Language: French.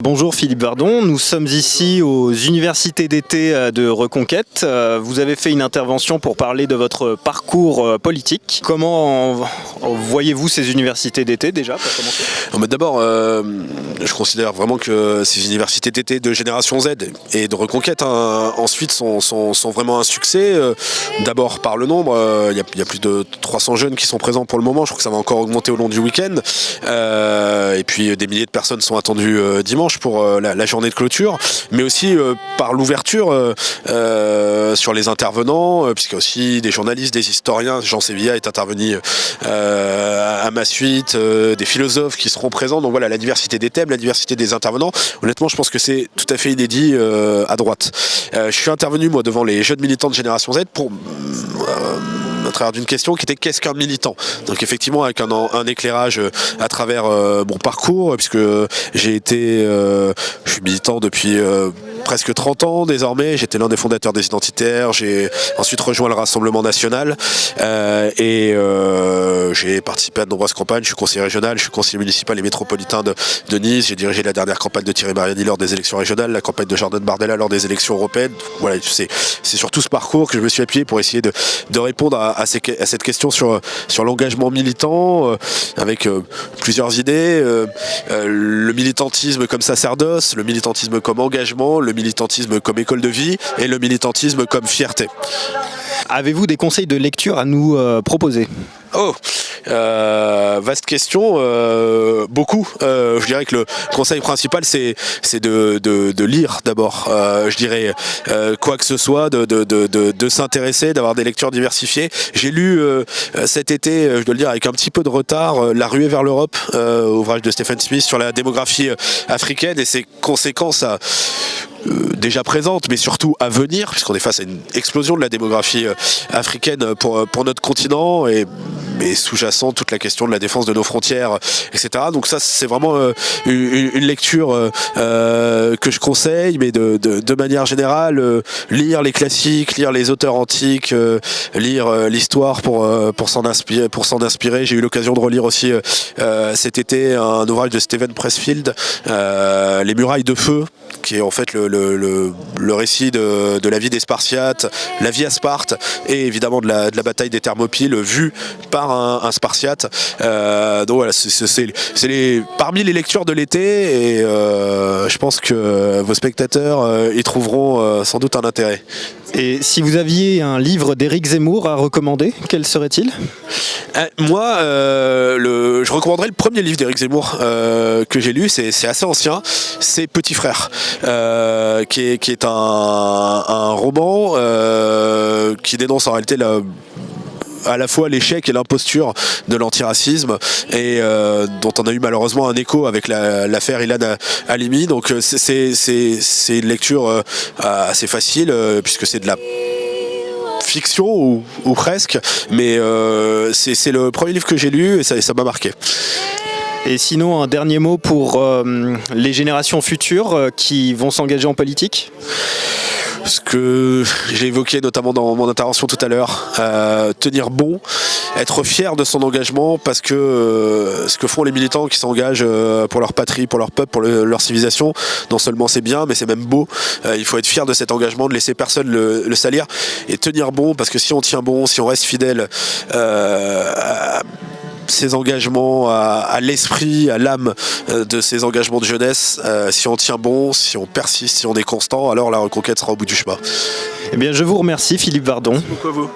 Bonjour Philippe Vardon, nous sommes ici aux universités d'été de Reconquête. Vous avez fait une intervention pour parler de votre parcours politique. Comment voyez-vous ces universités d'été déjà pour commencer ? D'abord, je considère vraiment que ces universités d'été de Génération Z et de Reconquête ensuite sont vraiment un succès. D'abord par le nombre, il y a plus de 300 jeunes qui sont présents pour le moment, je crois que ça va encore augmenter au long du week-end. Et puis des milliers de personnes sont attendues dimanche pour la journée de clôture, mais aussi par l'ouverture sur les intervenants, puisqu'il y a aussi des journalistes, des historiens. Jean Sévilla est intervenu à ma suite, des philosophes qui seront présents. Donc voilà, la diversité des thèmes, la diversité des intervenants. Honnêtement, je pense que c'est tout à fait inédit à droite. Je suis intervenu moi devant les jeunes militants de Génération Z pour à travers d'une question qui était qu'est-ce qu'un militant. Donc effectivement avec un éclairage à travers mon parcours, puisque je suis militant depuis presque 30 ans désormais. J'étais l'un des fondateurs des Identitaires, j'ai ensuite rejoint le Rassemblement National et j'ai participé à de nombreuses campagnes. Je suis conseiller régional, je suis conseiller municipal et métropolitain de Nice. J'ai dirigé la dernière campagne de Thierry Mariani lors des élections régionales, la campagne de Jordan Bardella lors des élections européennes. Voilà, c'est sur tout ce parcours que je me suis appuyé pour essayer de répondre à cette question sur l'engagement militant avec plusieurs idées. Le militantisme comme sacerdoce, le militantisme comme engagement, le militantisme comme école de vie et le militantisme comme fierté. Avez-vous des conseils de lecture à nous proposer ? Vaste question, beaucoup. Je dirais que le conseil principal c'est de lire d'abord. Je dirais quoi que ce soit, de s'intéresser, d'avoir des lectures diversifiées. J'ai lu cet été, je dois le dire avec un petit peu de retard, La ruée vers l'Europe, ouvrage de Stephen Smith sur la démographie africaine et ses conséquences déjà présentes, mais surtout à venir, puisqu'on est face à une explosion de la démographie africaine pour notre continent et sous-jacent toute la question de la défense de nos frontières, etc. Donc ça, c'est vraiment une lecture que je conseille, mais de manière générale, lire les classiques, lire les auteurs antiques, lire l'histoire pour s'en inspirer. J'ai eu l'occasion de relire aussi cet été un ouvrage de Steven Pressfield, Les murailles de feu, qui est en fait le récit de la vie des Spartiates, la vie à Sparte et évidemment de la bataille des Thermopyles vue par un Spartiate. Donc voilà, c'est parmi les lectures de l'été et je pense que vos spectateurs y trouveront sans doute un intérêt. Et si vous aviez un livre d'Éric Zemmour à recommander, quel serait-il ? Moi, je recommanderais le premier livre d'Éric Zemmour que j'ai lu, c'est assez ancien, c'est Petit Frère, qui est un roman qui dénonce en réalité à la fois l'échec et l'imposture de l'antiracisme et dont on a eu malheureusement un écho avec l'affaire Ilan Halimi. Donc c'est une lecture assez facile puisque c'est de la fiction ou presque, mais c'est le premier livre que j'ai lu et ça m'a marqué. Et sinon, un dernier mot pour les générations futures qui vont s'engager en politique ? Ce que j'ai évoqué notamment dans mon intervention tout à l'heure, tenir bon, être fier de son engagement parce que ce que font les militants qui s'engagent pour leur patrie, pour leur peuple, pour leur civilisation, non seulement c'est bien mais c'est même beau. Il faut être fier de cet engagement, de laisser personne le salir et tenir bon parce que si on tient bon, si on reste fidèle à ces engagements, à l'esprit, à l'âme de ces engagements de jeunesse, si on tient bon, si on persiste, si on est constant, alors la reconquête sera au bout du chemin. Eh bien, je vous remercie Philippe Vardon. Merci beaucoup à vous.